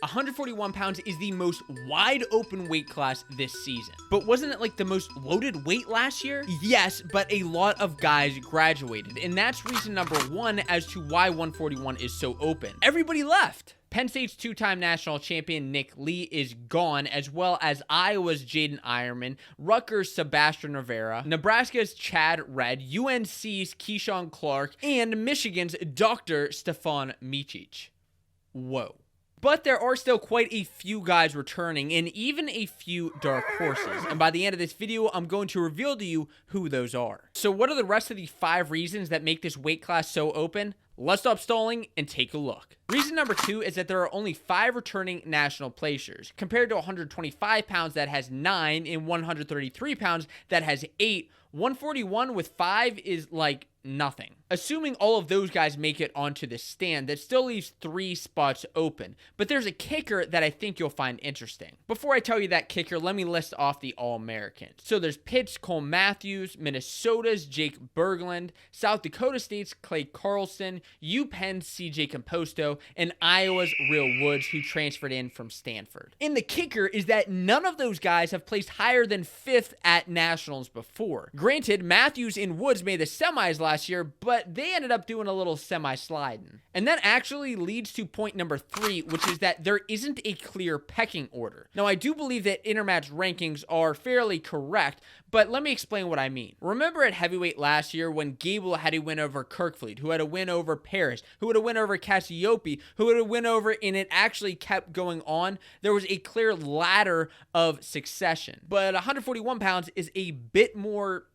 141 pounds is the most wide open weight class this season. But wasn't it like the most loaded weight last year? Yes, but a lot of guys graduated, and that's reason number one as to why 141 is so open. Everybody left. Penn State's two-time national champion Nick Lee is gone, as well as Iowa's Jaden Ironman, Rutgers' Sebastian Rivera, Nebraska's Chad Redd, UNC's Keyshawn Clark, and Michigan's Dr. Stefan Micic. Whoa. But there are still quite a few guys returning, and even a few dark horses. And by the end of this video, I'm going to reveal to you who those are. So what are the rest of the 5 reasons that make this weight class so open? Let's stop stalling and take a look. Reason number 2 is that there are only 5 returning national placers, compared to 125 pounds that has 9 and 133 pounds that has 8. 141 with 5 is like nothing. Assuming all of those guys make it onto the stand, that still leaves 3 spots open. But there's a kicker that I think you'll find interesting. Before I tell you that kicker, let me list off the All-Americans. So there's Pitt's Cole Matthews, Minnesota's Jake Berglund, South Dakota State's Clay Carlson, UPenn's CJ Composto, and Iowa's Real Woods, who transferred in from Stanford. And the kicker is that none of those guys have placed higher than 5th at nationals before. Granted, Matthews and Woods made the semis last year, but they ended up doing a little semi-sliding. And that actually leads to point number 3, which is that there isn't a clear pecking order. Now, I do believe that Intermatch rankings are fairly correct, but let me explain what I mean. Remember at heavyweight last year when Gable had a win over Kirkfleet, who had a win over Parrish, who had a win over Cassiope, who had a win over, and it actually kept going on? There was a clear ladder of succession. But 141 pounds is a bit more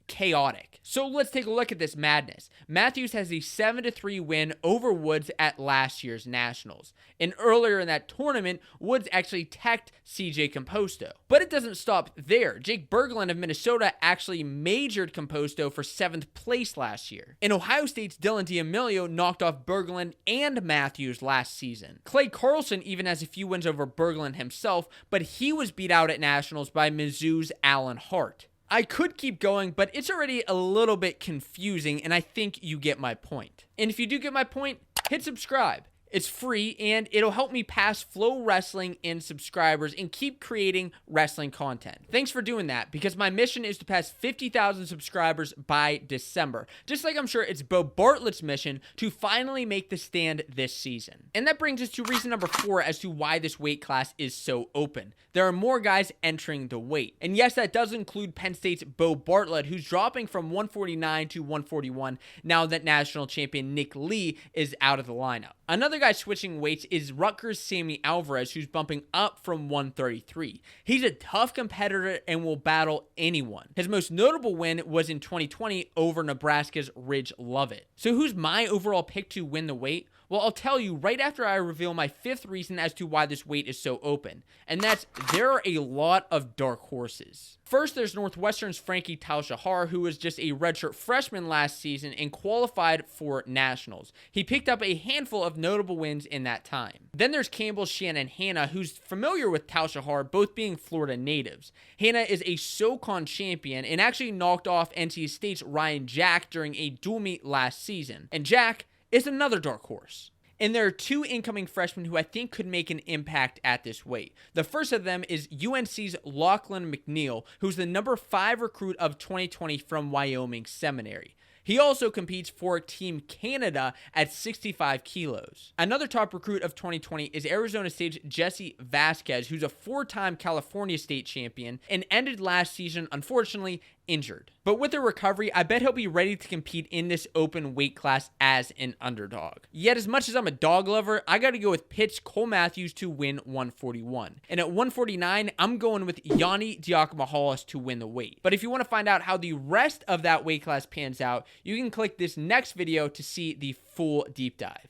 chaotic. So let's take a look at this madness. Matthews has a 7-3 win over Woods at last year's Nationals. And earlier in that tournament, Woods actually teched CJ Composto. But it doesn't stop there. Jake Berglund of Minnesota actually majored Composto for 7th place last year. And Ohio State's Dylan D'Amelio knocked off Berglund and Matthews last season. Clay Carlson even has a few wins over Berglund himself, but he was beat out at Nationals by Mizzou's Alan Hart. I could keep going, but it's already a little bit confusing, and I think you get my point. And if you do get my point, hit subscribe. It's free, and it'll help me pass Flow Wrestling in subscribers and keep creating wrestling content. Thanks for doing that, because my mission is to pass 50,000 subscribers by December. Just like I'm sure it's Bo Bartlett's mission to finally make the stand this season. And that brings us to reason number 4 as to why this weight class is so open. There are more guys entering the weight. And yes, that does include Penn State's Bo Bartlett, who's dropping from 149 to 141 now that national champion Nick Lee is out of the lineup. Another guy switching weights is Rutgers' Sammy Alvarez, who's bumping up from 133. He's a tough competitor and will battle anyone. His most notable win was in 2020 over Nebraska's Ridge Lovett. So who's my overall pick to win the weight? Well, I'll tell you right after I reveal my 5th reason as to why this weight is so open, and that's there are a lot of dark horses. First, there's Northwestern's Frankie Tal-Shahar, who was just a redshirt freshman last season and qualified for nationals. He picked up a handful of notable wins in that time. Then there's Campbell's Shannon Hanna, who's familiar with Tal-Shahar, both being Florida natives. Hanna is a SoCon champion and actually knocked off NC State's Ryan Jack during a dual meet last season. And Jack is another dark horse. And there are 2 incoming freshmen who I think could make an impact at this weight. The first of them is UNC's Lachlan McNeil, who's the number 5 recruit of 2020 from Wyoming Seminary. He also competes for Team Canada at 65 kilos. Another top recruit of 2020 is Arizona State's Jesse Vasquez, who's a 4-time California State champion and ended last season, unfortunately, injured. But with a recovery, I bet he'll be ready to compete in this open weight class as an underdog. Yet as much as I'm a dog lover, I gotta go with Pitt's Cole Matthews to win 141. And at 149, I'm going with Yanni Diakomahalis to win the weight. But if you want to find out how the rest of that weight class pans out, you can click this next video to see the full deep dive.